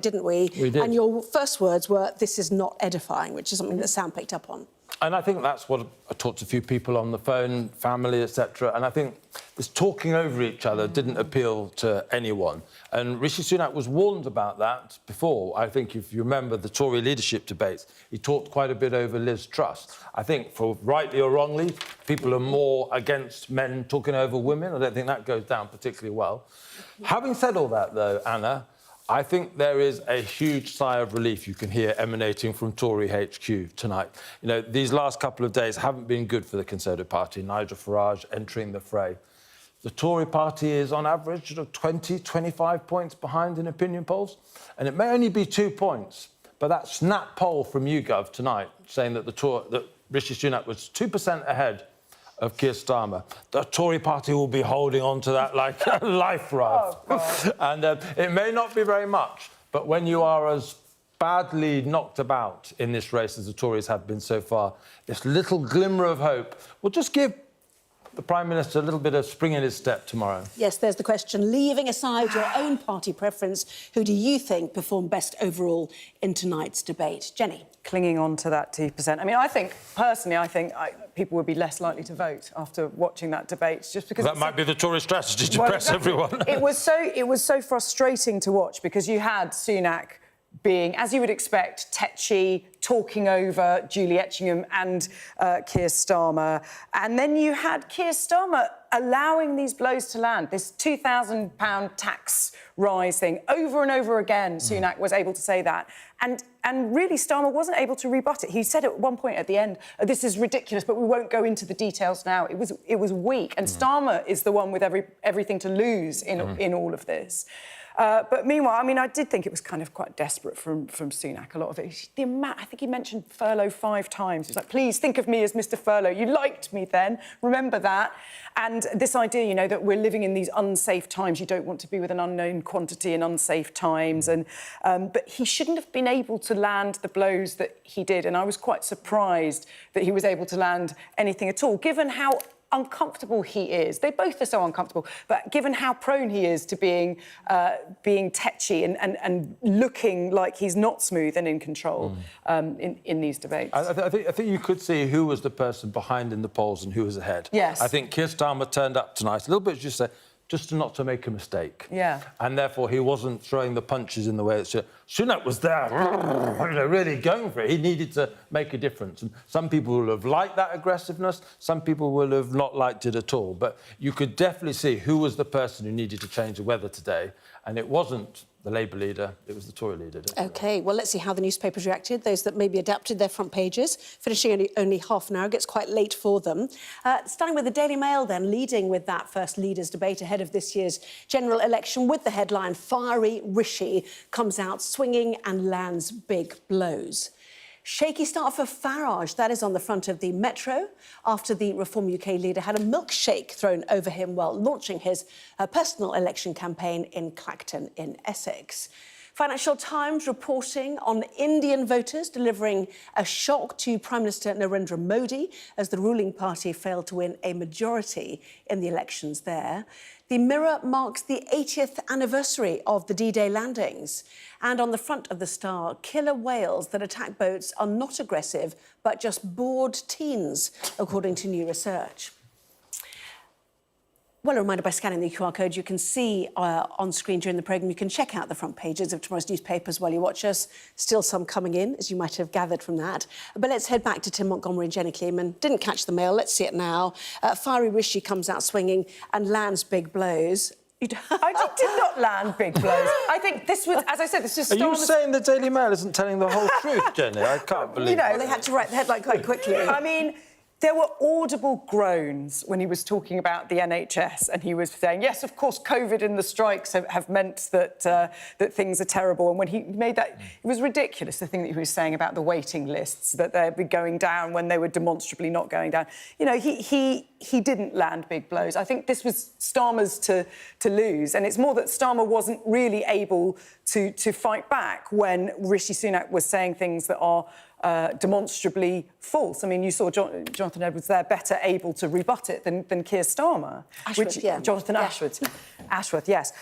didn't we? We did. And your first words were, "This is not edifying," which is something that Sam picked up on. And I think that's what I talked to a few people on the phone, family, etc. And I think this talking over each other didn't appeal to anyone. And Rishi Sunak was warned about that before. I think if you remember the Tory leadership debates, he talked quite a bit over Liz Truss. I think, for rightly or wrongly, people are more against men talking over women. I don't think that goes down particularly well. Having said all that, though, Anna, I think there is a huge sigh of relief you can hear emanating from Tory HQ tonight. You know, these last couple of days haven't been good for the Conservative Party. Nigel Farage entering the fray. The Tory party is, on average, sort of 20, 25 points behind in opinion polls. And it may only be 2 points, but that snap poll from YouGov tonight saying that that Rishi Sunak was 2% ahead of Keir Starmer. The Tory party will be holding on to that like a life raft. Oh, and it may not be very much, but when you are as badly knocked about in this race as the Tories have been so far, this little glimmer of hope will just give the Prime Minister a little bit of spring in his step tomorrow. Yes, there's the question. Leaving aside your own party preference, who do you think performed best overall in tonight's debate? Jenny? Clinging on to that 2%. I mean, personally, I think people would be less likely to vote after watching that debate, just because... That might be the Tory strategy to press everyone. It was so frustrating to watch, because you had Sunak being, as you would expect, tetchy, talking over Julie Etchingham and Keir Starmer. And then you had Keir Starmer allowing these blows to land, this £2,000 tax rise thing. Over and over again, Sunak was able to say that. And really, Starmer wasn't able to rebut it. He said at one point at the end, "This is ridiculous, but we won't go into the details now." It was weak. And Starmer is the one with everything to lose in all of this. But meanwhile, I mean, I did think it was kind of quite desperate from Sunak, a lot of it. I think he mentioned furlough 5 times. He was like, "Please think of me as Mr. Furlough. You liked me then. Remember that." And this idea, you know, that we're living in these unsafe times. You don't want to be with an unknown quantity in unsafe times. And but he shouldn't have been able to land the blows that he did. And I was quite surprised that he was able to land anything at all, given how uncomfortable he is. They both are so uncomfortable, but given how prone he is to being tetchy and looking like he's not smooth and in control in these debates. I think you could see who was the person behind in the polls and who was ahead. Yes. I think Keir Starmer turned up tonight a little bit, just not to make a mistake. Yeah. And therefore he wasn't throwing the punches in the way that Sunak was there, you know, really going for it. He needed to make a difference. And some people will have liked that aggressiveness, some people will have not liked it at all. But you could definitely see who was the person who needed to change the weather today. And it wasn't the Labour leader, it was the Tory leader. OK, well, let's see how the newspapers reacted, those that maybe adapted their front pages, finishing only half an hour. It gets quite late for them. Starting with the Daily Mail, then, leading with that first leaders' debate ahead of this year's general election with the headline, "Fiery Rishi comes out swinging and lands big blows." Shaky start for Farage, that is on the front of the Metro, after the Reform UK leader had a milkshake thrown over him while launching his personal election campaign in Clacton in Essex. Financial Times reporting on Indian voters delivering a shock to Prime Minister Narendra Modi as the ruling party failed to win a majority in the elections there. The Mirror marks the 80th anniversary of the D-Day landings. And on the front of the Star, killer whales that attack boats are not aggressive, but just bored teens, according to new research. Well, a reminder, by scanning the QR code, you can see on screen during the programme, you can check out the front pages of tomorrow's newspapers while you watch us. Still some coming in, as you might have gathered from that. But let's head back to Tim Montgomerie and Jenny Kleeman. Didn't catch the Mail, let's see it now. Fiery Rishi comes out swinging and lands big blows. I did not land big blows. I think this was, as I said, this was... Are you saying the Daily Mail isn't telling the whole truth, Jenny? I can't believe it. You know, well, they had to write the headline quite quickly. I mean, there were audible groans when he was talking about the NHS, and he was saying, yes, of course, COVID and the strikes have meant that that things are terrible. And when he made that, it was ridiculous, the thing that he was saying about the waiting lists, that they'd be going down when they were demonstrably not going down. You know, he didn't land big blows. I think this was Starmer's to lose, and it's more that Starmer wasn't really able to fight back when Rishi Sunak was saying things that are demonstrably false. I mean, you saw Jonathan Edwards there better able to rebut it than Keir Starmer. Ashworth, yeah. Jonathan Ashworth. Ashworth, yes.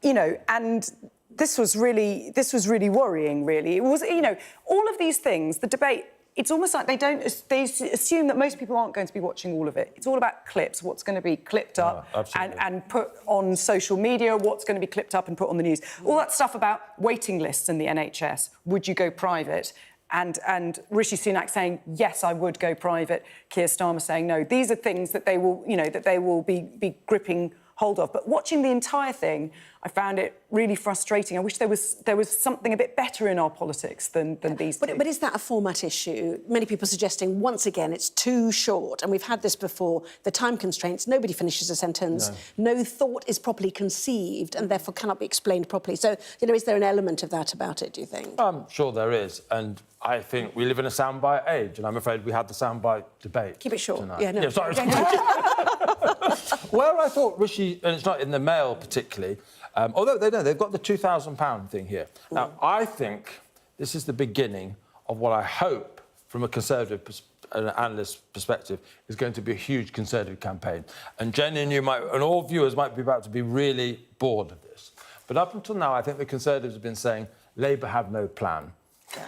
You know, and this was really worrying, really. It was, you know, all of these things, the debate, it's almost like they assume that most people aren't going to be watching all of it. It's all about clips, what's going to be clipped up and put on social media, what's going to be clipped up and put on the news. All that stuff about waiting lists in the NHS. Would you go private? And Rishi Sunak saying, yes, I would go private. Keir Starmer saying, no. These are things that they will, you know, that they will be gripping hold of. But watching the entire thing, I found it really frustrating. I wish there was something a bit better in our politics than these two. But is that a format issue? Many people suggesting, once again, it's too short. And we've had this before, the time constraints, nobody finishes a sentence, no thought is properly conceived and therefore cannot be explained properly. So, you know, is there an element of that about it, do you think? I'm sure there is. And I think we live in a soundbite age, and I'm afraid we had the soundbite debate. Keep it short. Tonight. Yeah, no. Yeah, sorry. Where I thought Rishi, and it's not in the Mail particularly, although they've got the £2,000 thing here. Now, I think this is the beginning of what I hope, from a Conservative analyst perspective, is going to be a huge Conservative campaign. And Jenny and you might, and all viewers might be about to be really bored of this. But up until now, I think the Conservatives have been saying, Labour have no plan.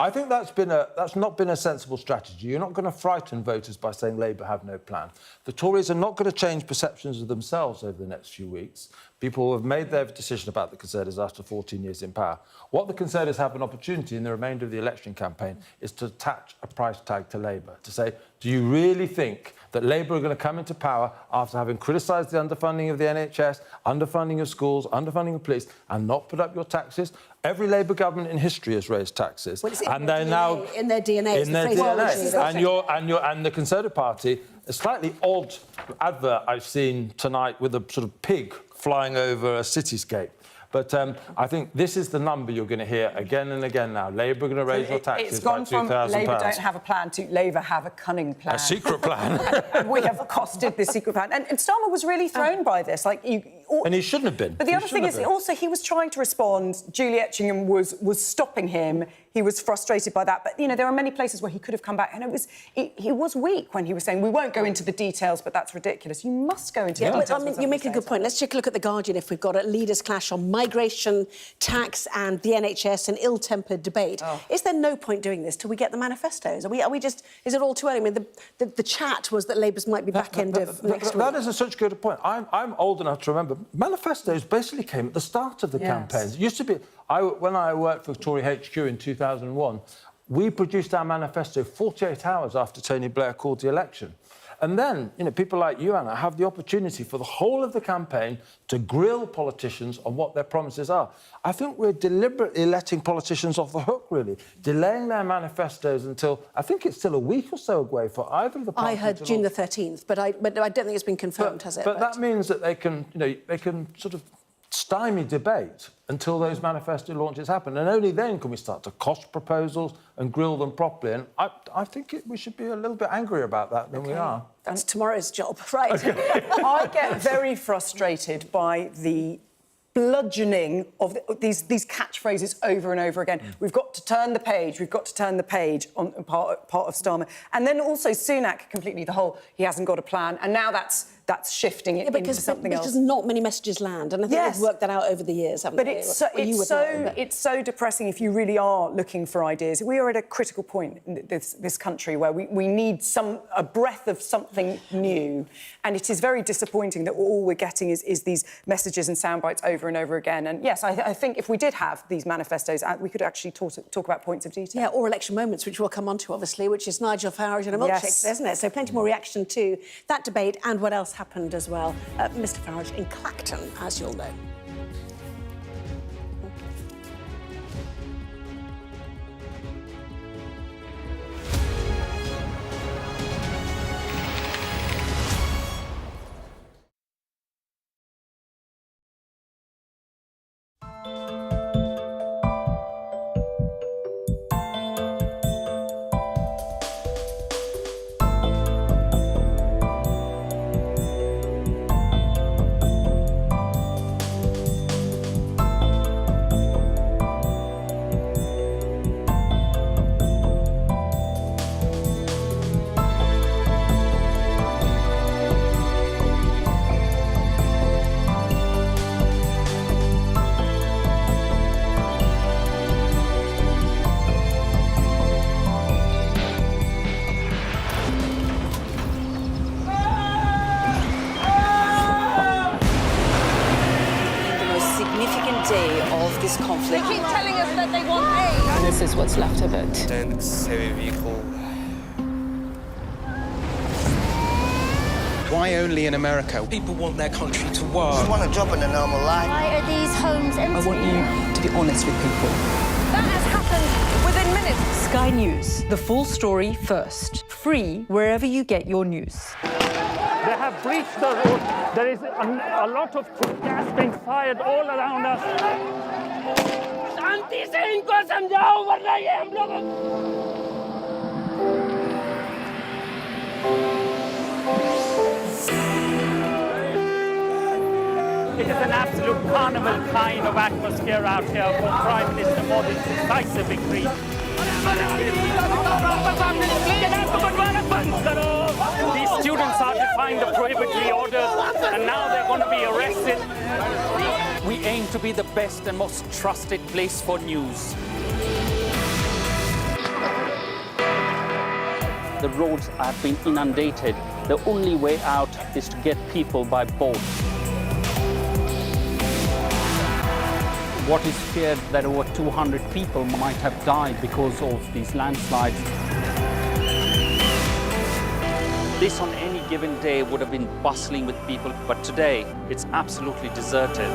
I think that's not been a sensible strategy. You're not going to frighten voters by saying Labour have no plan. The Tories are not going to change perceptions of themselves over the next few weeks. People have made their decision about the Conservatives after 14 years in power. What the Conservatives have an opportunity in the remainder of the election campaign is to attach a price tag to Labour, to say, do you really think that Labour are going to come into power after having criticised the underfunding of the NHS, underfunding of schools, underfunding of police, and not put up your taxes? Every Labour government in history has raised taxes. Well, and they're now in their DNA. In their DNA. And the Conservative Party, a slightly odd advert I've seen tonight with a sort of pig flying over a cityscape. But I think this is the number you're going to hear again and again now. Labour are going to raise your taxes by £2,000. It's gone from Labour don't have a plan to Labour have a cunning plan. A secret plan. And we have costed the secret plan. And Starmer was really thrown by this. Like and he shouldn't have been. But the other thing is, also, he was trying to respond. Julie Etchingham was stopping him. He was frustrated by that. But, you know, there are many places where he could have come back. And he was weak when he was saying, we won't go into the details, but that's ridiculous. You must go into the details. I mean, you make a good point. Let's take a look at The Guardian, if we've got a leaders' clash on migration, tax and the NHS, an ill-tempered debate. Is there no point doing this till we get the manifestos? Are we just... Is it all too early? I mean, the chat was that Labour's might be back end of next week. That is such a good point. I'm old enough to remember manifestos basically came at the start of the campaigns. It used to be... when I worked for Tory HQ in 2001, we produced our manifesto 48 hours after Tony Blair called the election. And then, you know, people like you, Anna, have the opportunity for the whole of the campaign to grill politicians on what their promises are. I think we're deliberately letting politicians off the hook, really, delaying their manifestos until, I think it's still a week or so away for either of the parties. I heard June the 13th, but I don't think it's been confirmed, has it? But that means that they can, you know, they can sort of stymie debate until those manifesto launches happen, and only then can we start to cost proposals and grill them properly. And I think we should be a little bit angrier about that than we are. That's tomorrow's job, right? Okay. I get very frustrated by the bludgeoning of these catchphrases over and over again. We've got to turn the page. We've got to turn the page on part of Starmer, and then also Sunak completely the whole he hasn't got a plan, and now that's shifting it into something else. Because not many messages land, and I think they've worked that out over the years, haven't they? It's so depressing if you really are looking for ideas. We are at a critical point in this country where we need a breath of something new, and it is very disappointing that all we're getting is these messages and soundbites over and over again. And yes, I think if we did have these manifestos, we could actually talk about points of detail. Yeah, or election moments, which we'll come on to, obviously, which is Nigel Farage and a milkshake, isn't it? So plenty more reaction to that debate and what else happened as well. Mr Farage in Clacton, as you'll know. us that they want aid. This is what's left of it. Tanks, heavy vehicle. Why only in America? People want their country to Just work. want a job in a normal life. Why are these homes empty? I want you to be honest with people. That has happened within minutes. Sky News, the full story first. Free wherever you get your news. They have breached the road. There is a lot of gas being fired all around us. शांति से इनको समझाओ वरना ये हम लोग It is an absolute carnival kind of atmosphere out here for Prime Minister Modi's decisive victory. These students are defying the prohibitory orders, and now they're going to be arrested. We aim to be the best and most trusted place for news. The roads have been inundated. The only way out is to get people by boat. What is feared that over 200 people might have died because of these landslides. This on any given day would have been bustling with people, but today it's absolutely deserted.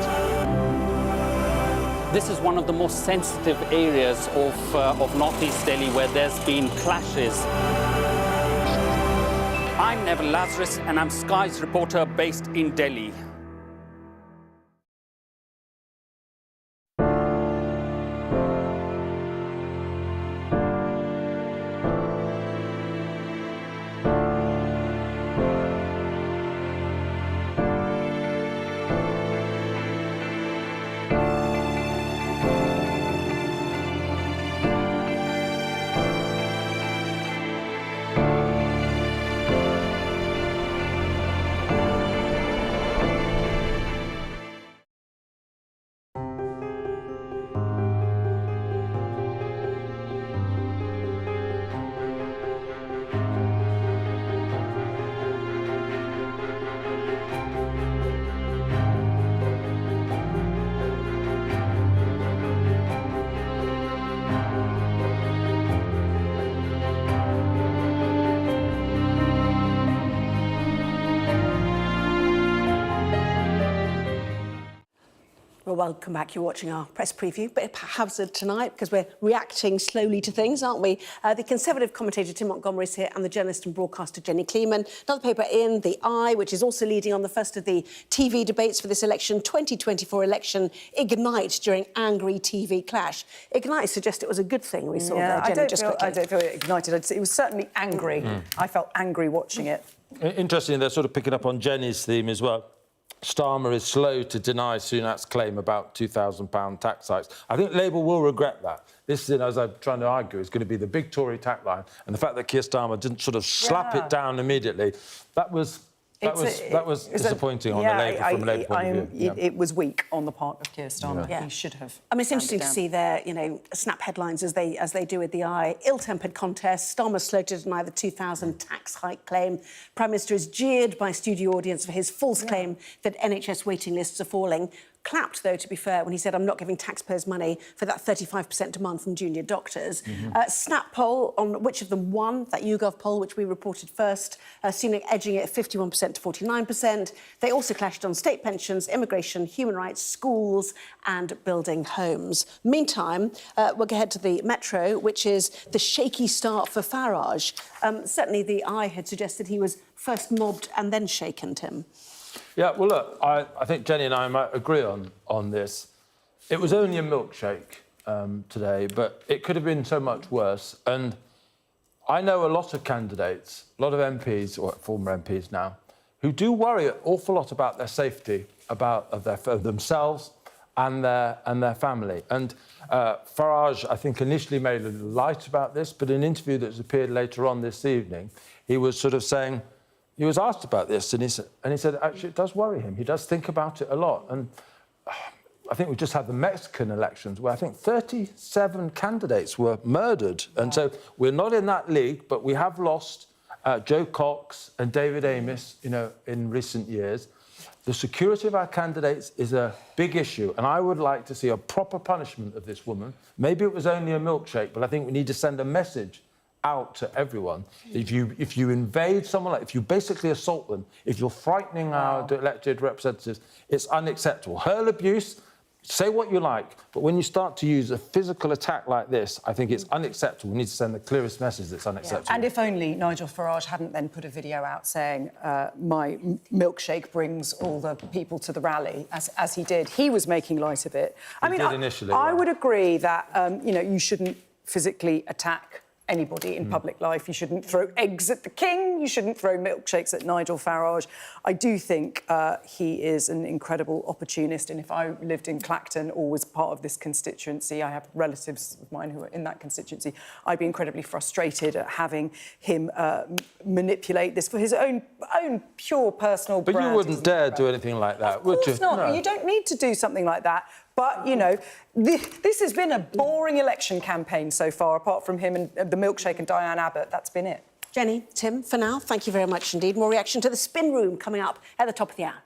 This is one of the most sensitive areas of northeast Delhi where there's been clashes. I'm Neville Lazarus and I'm Sky's reporter based in Delhi. Well, welcome back. You're watching our press preview, but it haphazard tonight because we're reacting slowly to things, aren't we? The Conservative commentator Tim Montgomerie is here and the journalist and broadcaster Jenny Kleeman. Another paper in, The Eye, which is also leading on the first of the TV debates for this election, 2024 election, Ignite during angry TV clash. Ignite suggests it was a good thing we saw there, Jenny, I don't feel it ignited. It was certainly angry. I felt angry watching it. Interesting, they're sort of picking up on Jenny's theme as well. Starmer is slow to deny Sunak's claim about £2,000 tax hikes. I think Labour will regret that. This, as I'm trying to argue, is going to be the big Tory tax line, and the fact that Keir Starmer didn't sort of slap it down immediately, that was disappointing from a Labour point of view. It was weak on the part of Keir Starmer. Yeah. He should have. I mean, it's interesting to see their, snap headlines as they do with The Eye. Ill-tempered contest. Starmer slow to deny the 2,000 tax hike claim. Prime Minister is jeered by studio audience for his false claim that NHS waiting lists are falling. Clapped, though, to be fair, when he said, I'm not giving taxpayers money for that 35% demand from junior doctors. Snap poll on which of them won, that YouGov poll, which we reported first, Sunak edging it 51% to 49%. They also clashed on state pensions, immigration, human rights, schools and building homes. Meantime, we'll go ahead to the Metro, which is the shaky start for Farage. Certainly The Eye had suggested he was first mobbed and then shaken, Tim. Yeah, well, look, I think Jenny and I might agree on this. It was only a milkshake today, but it could have been so much worse. And I know a lot of candidates, a lot of MPs, or former MPs now, who do worry an awful lot about their safety, of themselves and their family. And Farage, I think, initially made a little light about this, but in an interview that's appeared later on this evening, he was sort of saying... He was asked about this, and he said, actually, it does worry him. He does think about it a lot. And I think we just had the Mexican elections where I think 37 candidates were murdered. And so we're not in that league, but we have lost Joe Cox and David Amis, in recent years. The security of our candidates is a big issue, and I would like to see a proper punishment of this woman. Maybe it was only a milkshake, but I think we need to send a message out to everyone. If you invade someone, like if you basically assault them, if you're frightening our elected representatives, it's unacceptable. Hurl abuse, say what you like, but when you start to use a physical attack like this, I think it's unacceptable. We need to send the clearest message that's unacceptable. And if only Nigel Farage hadn't then put a video out saying, my milkshake brings all the people to the rally, as he did. He was making light of it. He did initially, I yeah. would agree that, you shouldn't physically attack anybody in public life. You shouldn't throw eggs at the king. You shouldn't throw milkshakes at Nigel Farage. I do think he is an incredible opportunist, and if I lived in Clacton or was part of this constituency, I have relatives of mine who are in that constituency, I'd be incredibly frustrated at having him manipulate this for his own pure personal But brand. you wouldn't dare do anything like that, would you? Of course not. No. You don't need to do something like that. But, this has been a boring election campaign so far, apart from him and the milkshake and Diane Abbott. That's been it. Jenny, Tim, for now, thank you very much indeed. More reaction to the spin room coming up at the top of the hour.